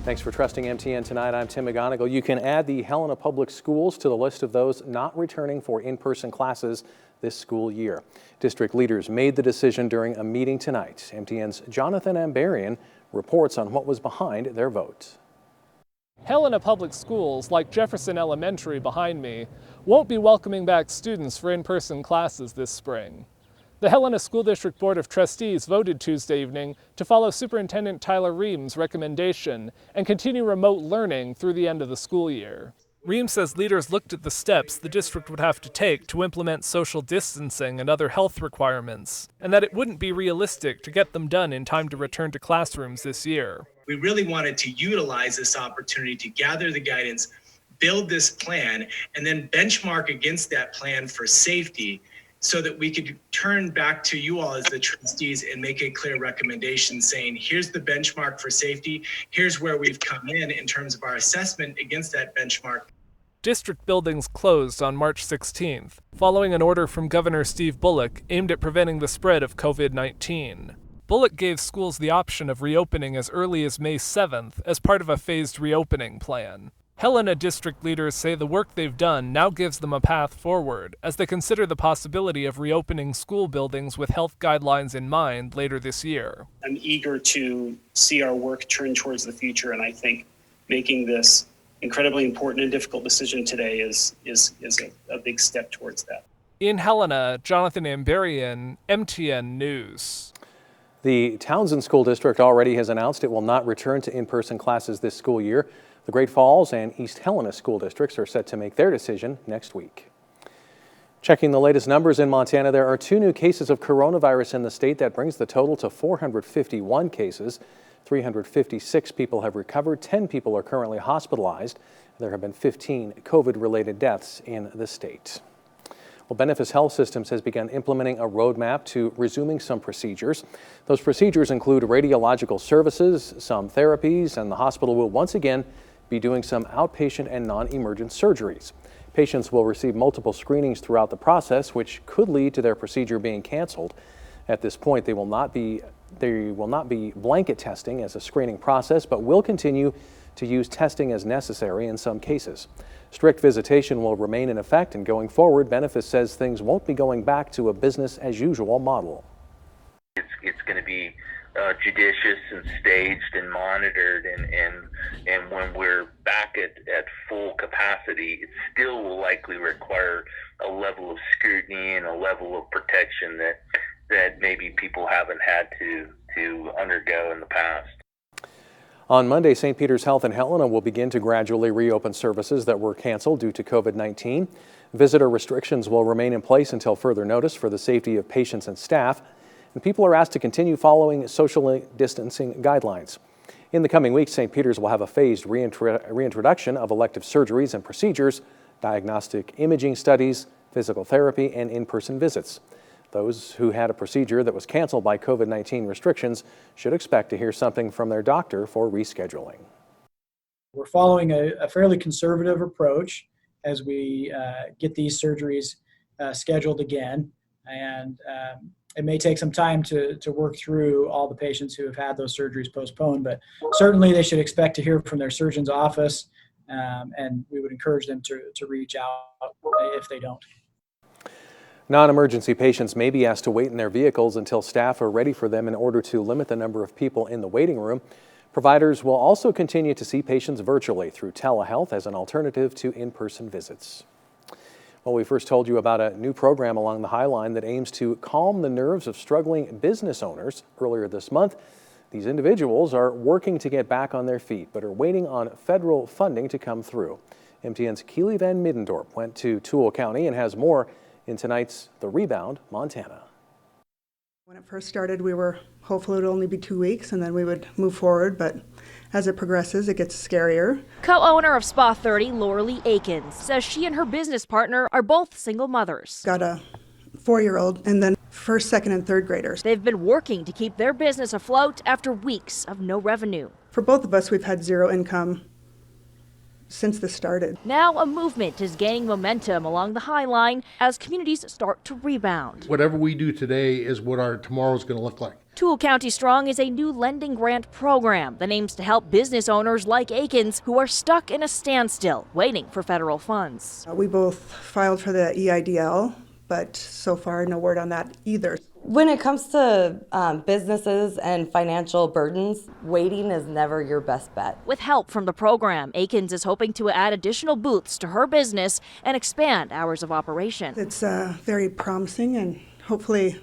Thanks for trusting MTN Tonight. I'm Tim McGonigal. You can add the Helena Public Schools to the list of those not returning for in-person classes this school year. District leaders made the decision during a meeting tonight. MTN's Jonathan Ambarian reports on what was behind their vote. Helena Public Schools, like Jefferson Elementary behind me, won't be welcoming back students for in-person classes this spring. The Helena School District Board of Trustees voted Tuesday evening to follow Superintendent Tyler Reams' recommendation and continue remote learning through the end of the school year. Reams says leaders looked at the steps the district would have to take to implement social distancing and other health requirements, and that it wouldn't be realistic to get them done in time to return to classrooms this year. We really wanted to utilize this opportunity to gather the guidance, build this plan, and then benchmark against that plan for safety so that we could turn back to you all as the trustees and make a clear recommendation saying, here's the benchmark for safety, here's where we've come in terms of our assessment against that benchmark. District buildings closed on March 16th, following an order from Governor Steve Bullock aimed at preventing the spread of COVID-19. Bullock gave schools the option of reopening as early as May 7th as part of a phased reopening plan. Helena district leaders say the work they've done now gives them a path forward as they consider the possibility of reopening school buildings with health guidelines in mind later this year. I'm eager to see our work turn towards the future, and I think making this incredibly important and difficult decision today is a big step towards that. In Helena, Jonathan Ambarian, MTN News. The Townsend School District already has announced it will not return to in-person classes this school year. The Great Falls and East Helena school districts are set to make their decision next week. Checking the latest numbers in Montana, there are 2 new cases of coronavirus in the state. That brings the total to 451 cases. 356 people have recovered. 10 people are currently hospitalized. There have been 15 COVID-related deaths in the state. Well, Benefice Health Systems has begun implementing a roadmap to resuming some procedures. Those procedures include radiological services, some therapies, and the hospital will once again be doing some outpatient and non-emergent surgeries. Patients will receive multiple screenings throughout the process, which could lead to their procedure being canceled. At this point, there will not be blanket testing as a screening process, but will continue to use testing as necessary in some cases. Strict visitation will remain in effect, and going forward, Benefice says things won't be going back to a business-as-usual model. It's going to be judicious and staged and monitored, and when we're back at full capacity, it still will likely require a level of scrutiny and a level of protection that maybe people haven't had to undergo in the past. On Monday, St. Peter's Health in Helena will begin to gradually reopen services that were canceled due to COVID-19. Visitor restrictions will remain in place until further notice for the safety of patients and staff, and people are asked to continue following social distancing guidelines. In the coming weeks, St. Peter's will have a phased reintroduction of elective surgeries and procedures, diagnostic imaging studies, physical therapy, and in-person visits. Those who had a procedure that was canceled by COVID-19 restrictions should expect to hear something from their doctor for rescheduling. We're following a fairly conservative approach as we get these surgeries scheduled again, and it may take some time to work through all the patients who have had those surgeries postponed, but certainly they should expect to hear from their surgeon's office, and we would encourage them to reach out if they don't. Non-emergency patients may be asked to wait in their vehicles until staff are ready for them in order to limit the number of people in the waiting room. Providers will also continue to see patients virtually through telehealth as an alternative to in-person visits. Well, we first told you about a new program along the High Line that aims to calm the nerves of struggling business owners. Earlier this month, these individuals are working to get back on their feet, but are waiting on federal funding to come through. MTN's Keely Van Middendorp went to TOOLE County and has more in tonight's The Rebound, Montana. When it first started, we were hopeful it would only be 2 weeks and then we would move forward, but as it progresses, it gets scarier. Co-owner of Spa 30, Laura Lee Akins, says she and her business partner are both single mothers. Got a 4-year-old and then first, second, and third graders. They've been working to keep their business afloat after weeks of no revenue. For both of us, we've had zero income since this started. Now a movement is gaining momentum along the High Line as communities start to rebound. Whatever we do today is what our tomorrow is going to look like. TOOLE County Strong is a new lending grant program that aims to help business owners like Akins who are stuck in a standstill waiting for federal funds. We both filed for the EIDL, but so far no word on that either. When it comes to businesses and financial burdens, waiting is never your best bet. With help from the program, Akins is hoping to add additional booths to her business and expand hours of operation. It's very promising and hopefully,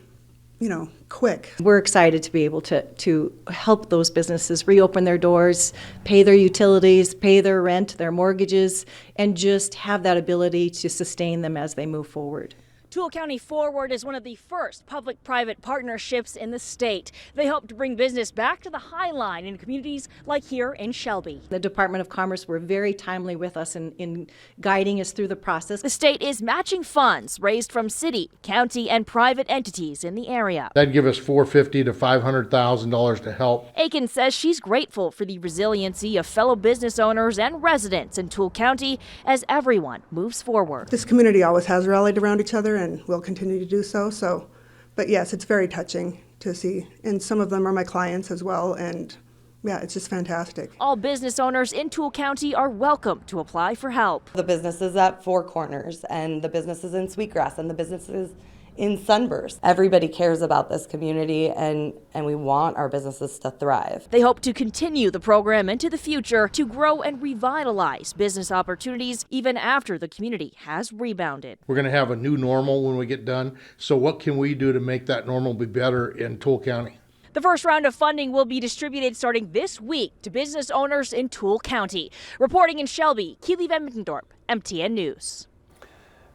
quick. We're excited to be able to help those businesses reopen their doors, pay their utilities, pay their rent, their mortgages, and just have that ability to sustain them as they move forward. TOOLE County Forward is one of the first public-private partnerships in the state. They hope to bring business back to the High Line in communities like here in Shelby. The Department of Commerce were very timely with us in guiding us through the process. The state is matching funds raised from city, county, and private entities in the area. That'd give us $450,000 to $500,000 to help. Akins says she's grateful for the resiliency of fellow business owners and residents in TOOLE County as everyone moves forward. This community always has rallied around each other and will continue to do so. But yes, it's very touching to see. And some of them are my clients as well. And yeah, it's just fantastic. All business owners in TOOLE County are welcome to apply for help. The businesses at Four Corners and the businesses in Sweetgrass and the businesses in Sunburst. Everybody cares about this community and we want our businesses to thrive. They hope to continue the program into the future to grow and revitalize business opportunities even after the community has rebounded. We're going to have a new normal when we get done. So what can we do to make that normal be better in TOOLE County? The first round of funding will be distributed starting this week to business owners in TOOLE County. Reporting in Shelby, Keely Van Mittendorp, MTN News.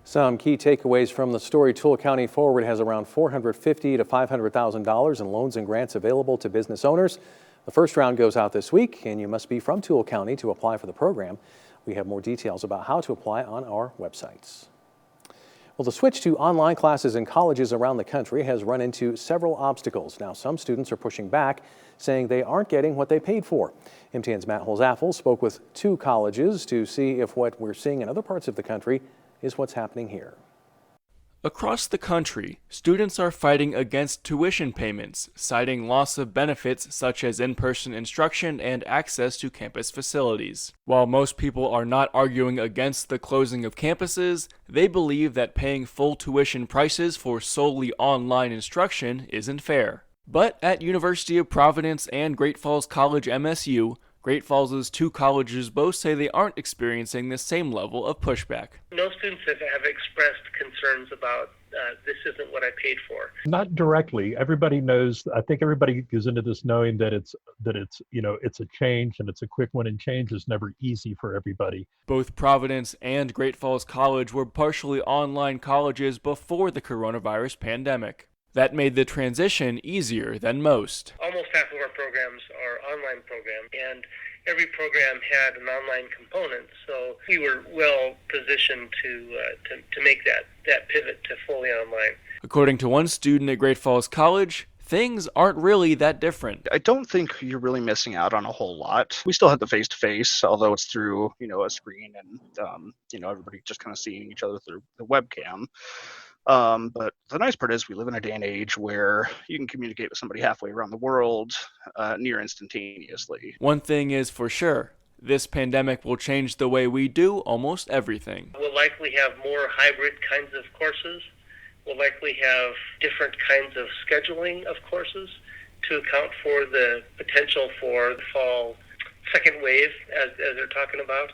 Some key takeaways from the story: TOOLE County Forward has around $450,000 to $500,000 in loans and grants available to business owners. The first round goes out this week, and you must be from TOOLE County to apply for the program. We have more details about how to apply on our websites. Well, the switch to online classes in colleges around the country has run into several obstacles. Now, some students are pushing back, saying they aren't getting what they paid for. MTN's Matt Holzaffel spoke with 2 colleges to see if what we're seeing in other parts of the country is what's happening here. Across the country, students are fighting against tuition payments, citing loss of benefits such as in-person instruction and access to campus facilities. While most people are not arguing against the closing of campuses, they believe that paying full tuition prices for solely online instruction isn't fair. But at University of Providence and Great Falls College MSU, Great Falls' 2 colleges both say they aren't experiencing the same level of pushback. No students have expressed concerns about this isn't what I paid for. Not directly. Everybody knows. I think everybody goes into this knowing that it's it's a change and it's a quick one, and change is never easy for everybody. Both Providence and Great Falls College were partially online colleges before the coronavirus pandemic. That made the transition easier than most. Almost half of our programs are online programs, and every program had an online component, so we were well positioned to make that pivot to fully online. According to one student at Great Falls College, things aren't really that different. I don't think you're really missing out on a whole lot. We still have the face-to-face, although it's through, a screen and, everybody just kind of seeing each other through the webcam. But the nice part is we live in a day and age where you can communicate with somebody halfway around the world near instantaneously. One thing is for sure, this pandemic will change the way we do almost everything. We'll likely have more hybrid kinds of courses. We'll likely have different kinds of scheduling of courses to account for the potential for the fall second wave, as they're talking about.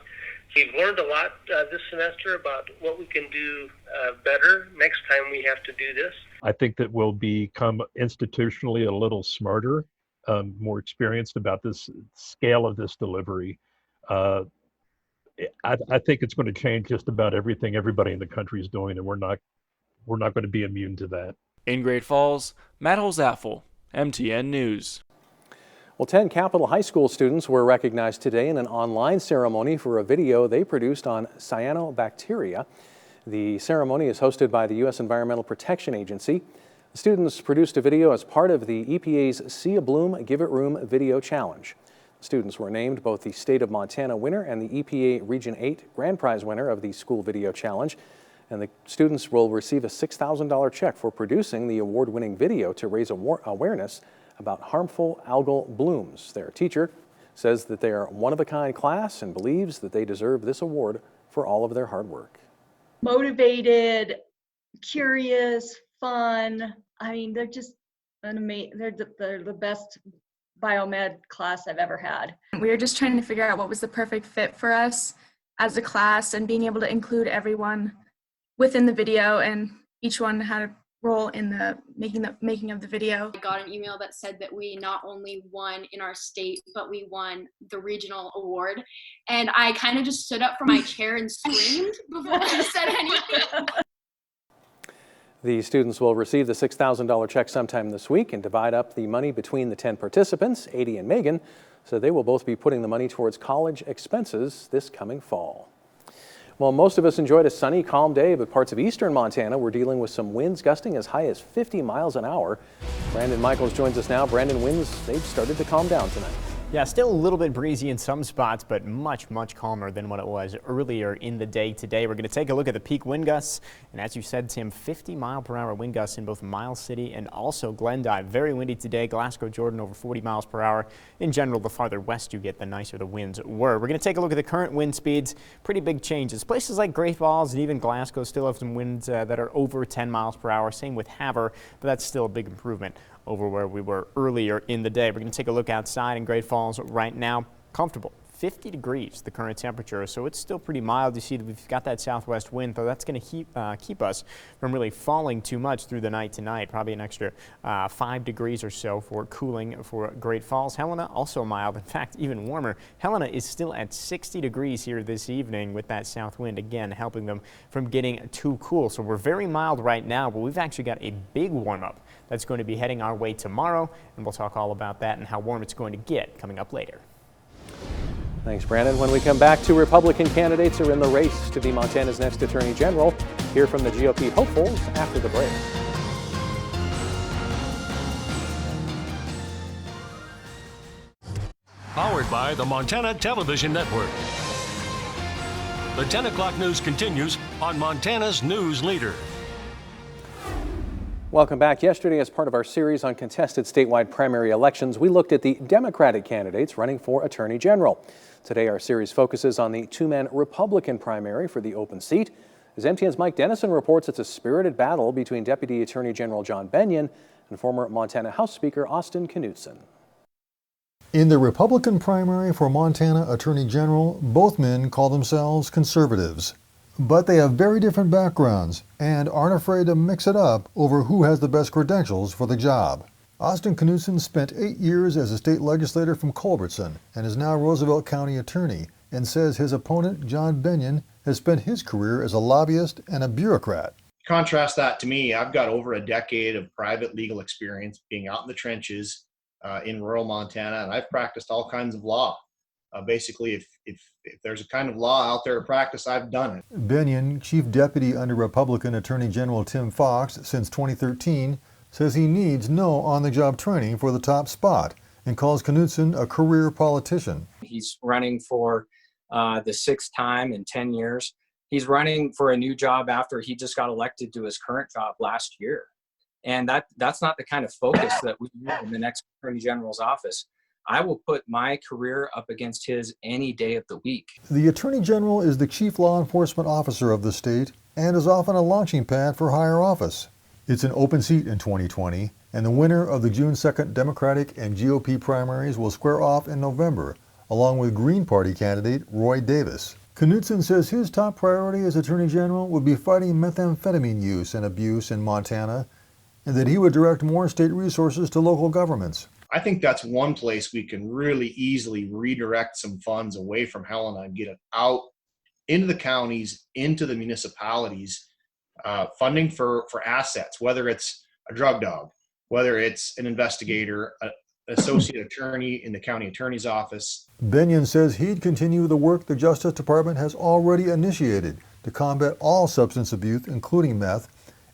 We've learned a lot this semester about what we can do better next time we have to do this. I think that we'll become institutionally a little smarter, more experienced about this scale of this delivery. I think it's going to change just about everything everybody in the country is doing, and we're not going to be immune to that. In Great Falls, Matt Holzaffel, MTN News. Well, 10 Capital High School students were recognized today in an online ceremony for a video they produced on cyanobacteria. The ceremony is hosted by the U.S. Environmental Protection Agency. The students produced a video as part of the EPA's See a Bloom, Give It Room video challenge. Students were named both the State of Montana winner and the EPA Region 8 Grand Prize winner of the School Video Challenge. And the students will receive a $6,000 check for producing the award-winning video to raise awareness about harmful algal blooms. Their teacher says that they are a one-of-a-kind class and believes that they deserve this award for all of their hard work. Motivated, curious, fun. I mean, they're just they're the best biomed class I've ever had. We were just trying to figure out what was the perfect fit for us as a class and being able to include everyone within the video, and each one had a role in the making of the video. I got an email that said that we not only won in our state, but we won the regional award. And I kind of just stood up from my chair and screamed before I said anything. The students will receive the $6,000 check sometime this week and divide up the money between the 10 participants, 80 and Megan, so they will both be putting the money towards college expenses this coming fall. Well, most of us enjoyed a sunny, calm day, but parts of eastern Montana were dealing with some winds gusting as high as 50 miles an hour. Brandon Michaels joins us now. Brandon, winds, they've started to calm down tonight. Yeah, still a little bit breezy in some spots, but much calmer than what it was earlier in the day today. We're going to take a look at the peak wind gusts. And as you said, Tim, 50-mile-per-hour wind gusts in both Miles City and also Glendive. Very windy today. Glasgow, Jordan, over 40 miles per hour. In general, the farther west you get, the nicer the winds were. We're going to take a look at the current wind speeds. Pretty big changes. Places like Great Falls and even Glasgow still have some winds that are over 10 miles per hour. Same with Havre, but that's still a big improvement over where we were earlier in the day. We're going to take a look outside in Great Falls right now. Comfortable. 50 degrees, the current temperature, so it's still pretty mild. You see that we've got that southwest wind, though that's going to keep us from really falling too much through the night tonight. Probably an extra 5 degrees or so for cooling for Great Falls. Helena, also mild. In fact, even warmer. Helena is still at 60 degrees here this evening with that south wind, again, helping them from getting too cool. So we're very mild right now, but we've actually got a big warm-up that's going to be heading our way tomorrow, and we'll talk all about that and how warm it's going to get coming up later. Thanks, Brandon. When we come back, 2 Republican candidates are in the race to be Montana's next Attorney General. Hear from the GOP hopefuls after the break. Powered by the Montana Television Network. The 10 o'clock news continues on Montana's News Leader. Welcome back. Yesterday, as part of our series on contested statewide primary elections, we looked at the Democratic candidates running for Attorney General. Today, our series focuses on the 2-man Republican primary for the open seat. As MTN's Mike Dennison reports, it's a spirited battle between Deputy Attorney General John Bennion and former Montana House Speaker Austin Knudsen. In the Republican primary for Montana Attorney General, both men call themselves conservatives. But they have very different backgrounds and aren't afraid to mix it up over who has the best credentials for the job. Austin Knudsen spent 8 years as a state legislator from Culbertson and is now Roosevelt County attorney, and says his opponent, John Bennion, has spent his career as a lobbyist and a bureaucrat. Contrast that to me. I've got over a decade of private legal experience being out in the trenches in rural Montana, and I've practiced all kinds of law. Basically, if there's a kind of law out there to practice, I've done it. Bennion, chief deputy under Republican Attorney General Tim Fox since 2013, says he needs no on-the-job training for the top spot and calls Knudsen a career politician. He's running for the 6th time in 10 years. He's running for a new job after he just got elected to his current job last year. And that's not the kind of focus that we need in the next Attorney General's office. I will put my career up against his any day of the week. The Attorney General is the chief law enforcement officer of the state and is often a launching pad for higher office. It's an open seat in 2020, and the winner of the June 2nd Democratic and GOP primaries will square off in November, along with Green Party candidate Roy Davis. Knudsen says his top priority as Attorney General would be fighting methamphetamine use and abuse in Montana, and that he would direct more state resources to local governments. I think that's one place we can really easily redirect some funds away from Helena and get it out into the counties, into the municipalities, funding for assets, whether it's a drug dog, whether it's an investigator, an associate attorney in the county attorney's office. Bennion says he'd continue the work the Justice Department has already initiated to combat all substance abuse, including meth,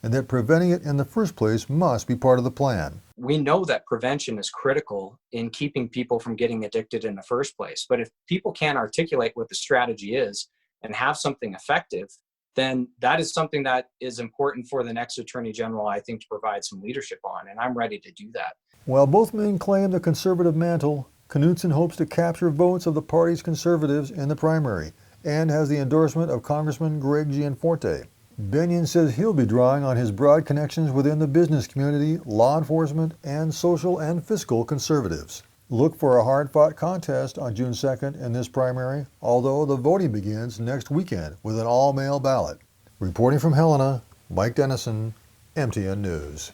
and that preventing it in the first place must be part of the plan. We know that prevention is critical in keeping people from getting addicted in the first place. But if people can't articulate what the strategy is and have something effective, then that is something that is important for the next Attorney General, I think, to provide some leadership on, and I'm ready to do that. While both men claim the conservative mantle, Knudsen hopes to capture votes of the party's conservatives in the primary and has the endorsement of Congressman Greg Gianforte. Bennion says he'll be drawing on his broad connections within the business community, law enforcement, and social and fiscal conservatives. Look for a hard-fought contest on June 2nd in this primary, although the voting begins next weekend with an all-mail ballot. Reporting from Helena, Mike Dennison, MTN News.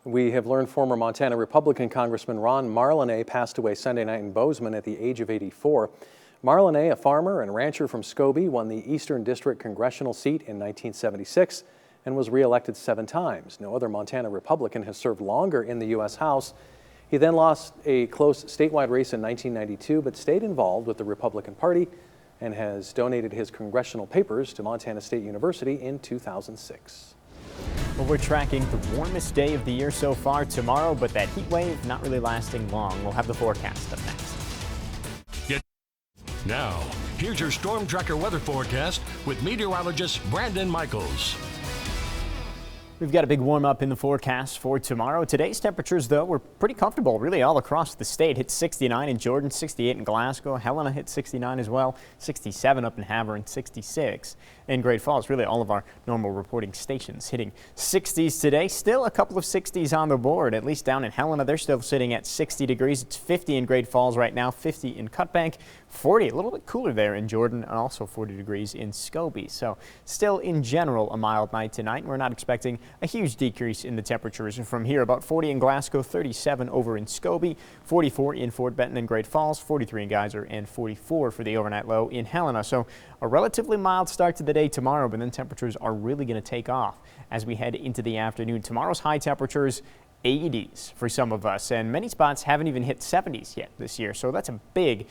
We have learned former Montana Republican Congressman Ron Marlene passed away Sunday night in Bozeman at the age of 84. Marlene, a farmer and rancher from Scobie, won the Eastern District congressional seat in 1976 and was re-elected 7 times. No other Montana Republican has served longer in the U.S. House. He then lost a close statewide race in 1992, but stayed involved with the Republican Party and has donated his congressional papers to Montana State University in 2006. Well, we're tracking the warmest day of the year so far tomorrow, but that heat wave not really lasting long. We'll have the forecast up next. Now, here's your Storm Tracker weather forecast with meteorologist Brandon Michaels. We've got a big warm up in the forecast for tomorrow. Today's temperatures, though, were pretty comfortable really all across the state. Hit 69 in Jordan, 68 in Glasgow. Helena hit 69 as well, 67 up in Havre, and 66 in Great Falls. Really all of our normal reporting stations hitting 60s today. Still a couple of 60s on the board, at least down in Helena. They're still sitting at 60 degrees. It's 50 in Great Falls right now, 50 in Cutbank, 40, a little bit cooler there in Jordan, and also 40 degrees in Scobie. So still in general a mild night tonight. We're not expecting a huge decrease in the temperatures from here. About 40 in Glasgow, 37 over in Scobie, 44 in Fort Benton and Great Falls, 43 in Geyser, and 44 for the overnight low in Helena. So a relatively mild start to the day tomorrow, but then temperatures are really going to take off as we head into the afternoon. Tomorrow's high temperatures 80s for some of us, and many spots haven't even hit 70s yet this year, so that's a big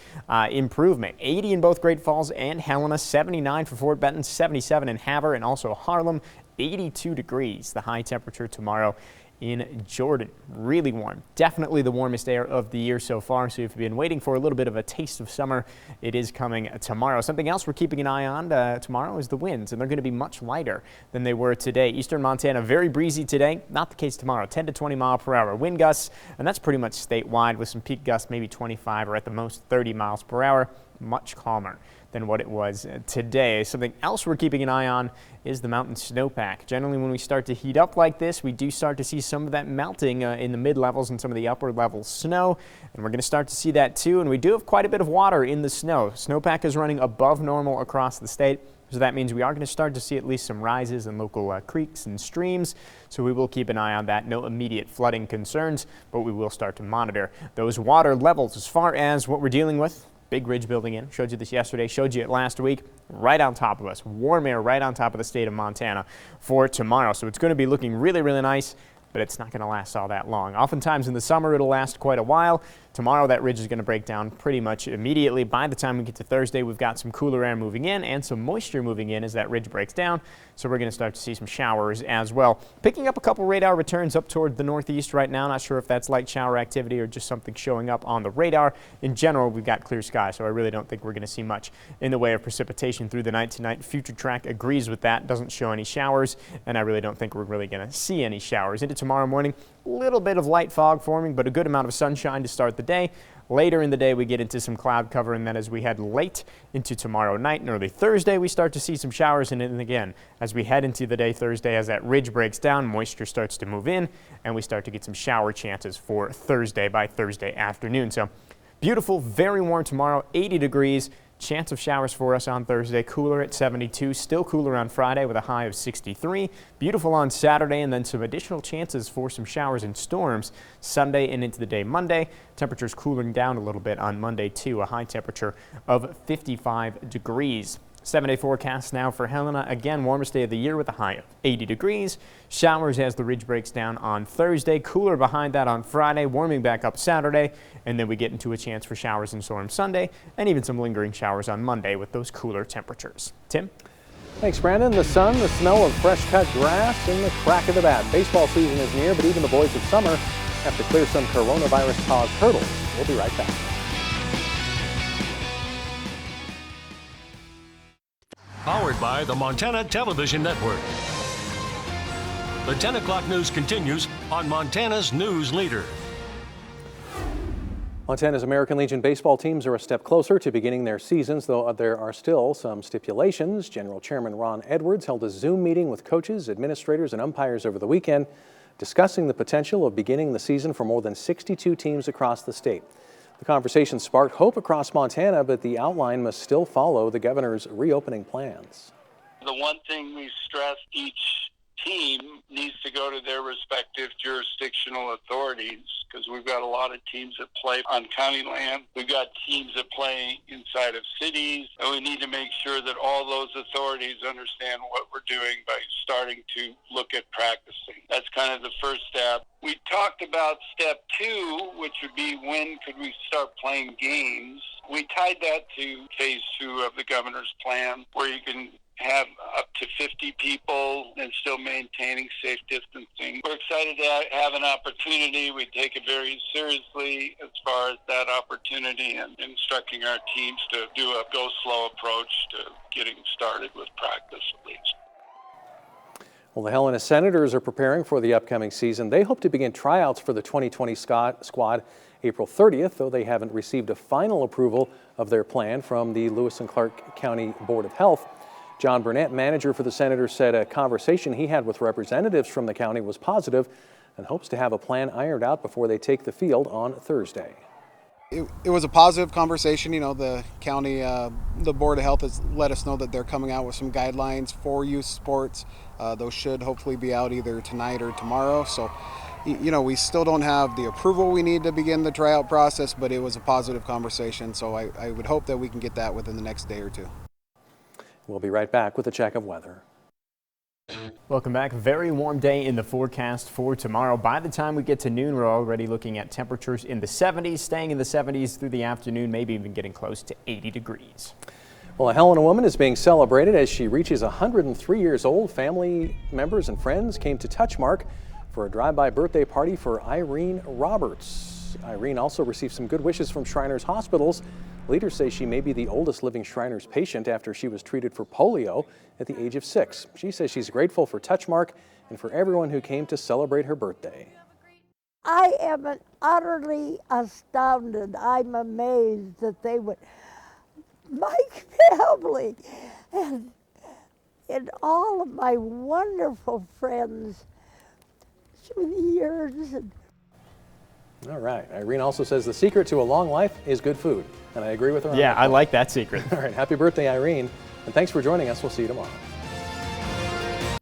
improvement. 80 in both Great Falls and Helena, 79 for Fort Benton, 77 in Havre, and also Harlem. 82 degrees, the high temperature tomorrow in Jordan. Really warm. Definitely the warmest air of the year so far. So if you've been waiting for a little bit of a taste of summer, it is coming tomorrow. Something else we're keeping an eye on tomorrow is the winds, and they're going to be much lighter than they were today. Eastern Montana, very breezy today. Not the case tomorrow. 10 to 20 mile per hour wind gusts, and that's pretty much statewide with some peak gusts, maybe 25 or at the most 30 miles per hour. Much calmer than what it was today. Something else we're keeping an eye on is the mountain snowpack. Generally, when we start to heat up like this, we do start to see some of that melting in the mid-levels and some of the upper level snow, and we're going to start to see that too. And we do have quite a bit of water in the snow. Snowpack is running above normal across the state, so that means we are going to start to see at least some rises in local creeks and streams. So we will keep an eye on that. No immediate flooding concerns, but we will start to monitor those water levels. As far as what we're dealing with, big ridge building in. Showed you this yesterday, showed you it last week. Right on top of us. Warm air right on top of the state of Montana for tomorrow. So it's going to be looking really, really nice, but it's not going to last all that long. Oftentimes in the summer, it'll last quite a while. Tomorrow, that ridge is going to break down pretty much immediately. By the time we get to Thursday, we've got some cooler air moving in and some moisture moving in as that ridge breaks down. So we're going to start to see some showers as well. Picking up a couple radar returns up toward the northeast right now. Not sure if that's light shower activity or just something showing up on the radar. In general, we've got clear skies, so I really don't think we're going to see much in the way of precipitation through the night tonight. Future track agrees with that. Doesn't show any showers, and I really don't think we're really going to see any showers. Into tomorrow morning, a little bit of light fog forming, but a good amount of sunshine to start the day. Later in the day, we get into some cloud cover, and then as we head late into tomorrow night and early Thursday, we start to see some showers. And then again, as we head into the day Thursday, as that ridge breaks down, moisture starts to move in, and we start to get some shower chances for Thursday by Thursday afternoon. So beautiful, very warm tomorrow, 80 degrees. Chance of showers for us on Thursday, cooler at 72, still cooler on Friday with a high of 63. Beautiful on Saturday, and then some additional chances for some showers and storms Sunday and into the day Monday. Temperatures cooling down a little bit on Monday too, a high temperature of 55 degrees. 7-day forecast now for Helena. Again, warmest day of the year with a high of 80 degrees. Showers as the ridge breaks down on Thursday. Cooler behind that on Friday, warming back up Saturday. And then we get into a chance for showers and storms Sunday, and even some lingering showers on Monday with those cooler temperatures. Tim? Thanks, Brandon. The sun, the smell of fresh-cut grass, and the crack of the bat. Baseball season is near, but even the boys of summer have to clear some coronavirus-caused hurdles. We'll be right back. Powered by the Montana Television Network. The 10 o'clock news continues on Montana's News Leader. Montana's American Legion baseball teams are a step closer to beginning their seasons, though there are still some stipulations. General Chairman Ron Edwards held a Zoom meeting with coaches, administrators, and umpires over the weekend, discussing the potential of beginning the season for more than 62 teams across the state. The conversation sparked hope across Montana, but the outline must still follow the governor's reopening plans. The one thing we stressed, each team needs to go to their respective jurisdictional authorities, because we've got a lot of teams that play on county land. We've got teams that play inside of cities, and we need to make sure that all those authorities understand what we're doing by starting to look at practicing. That's kind of the first step. We talked about step 2, which would be when could we start playing games. We tied that to phase 2 of the governor's plan, where you can have up to 50 people and still maintaining safe distancing. We're excited to have an opportunity. We take it very seriously as far as that opportunity and instructing our teams to do a go slow approach to getting started with practice at least. Well, the Helena Senators are preparing for the upcoming season. They hope to begin tryouts for the 2020 squad April 30th, though they haven't received a final approval of their plan from the Lewis and Clark County Board of Health. John Burnett, manager for the Senators, said a conversation he had with representatives from the county was positive and hopes to have a plan ironed out before they take the field on Thursday. It was a positive conversation. You know, the county, the Board of Health has let us know that they're coming out with some guidelines for youth sports. Those should hopefully be out either tonight or tomorrow. So, you know, we still don't have the approval we need to begin the tryout process, but it was a positive conversation. So I would hope that we can get that within the next day or two. We'll be right back with a check of weather. Welcome back. Very warm day in the forecast for tomorrow. By the time we get to noon, we're already looking at temperatures in the 70s, staying in the 70s through the afternoon, maybe even getting close to 80 degrees. Well, a Helena woman is being celebrated as she reaches 103 years old. Family members and friends came to Touchmark for a drive-by birthday party for Irene Roberts. Irene also received some good wishes from Shriners Hospitals. Leaders say she may be the oldest living Shriners patient after she was treated for polio at the age of 6. She says she's grateful for Touchmark and for everyone who came to celebrate her birthday. I am utterly astounded. I'm amazed that they would, my family and all of my wonderful friends through the years. All right. Irene also says the secret to a long life is good food. And I agree with her on Yeah, that. I like that secret. All right. Happy birthday, Irene. And thanks for joining us. We'll see you tomorrow.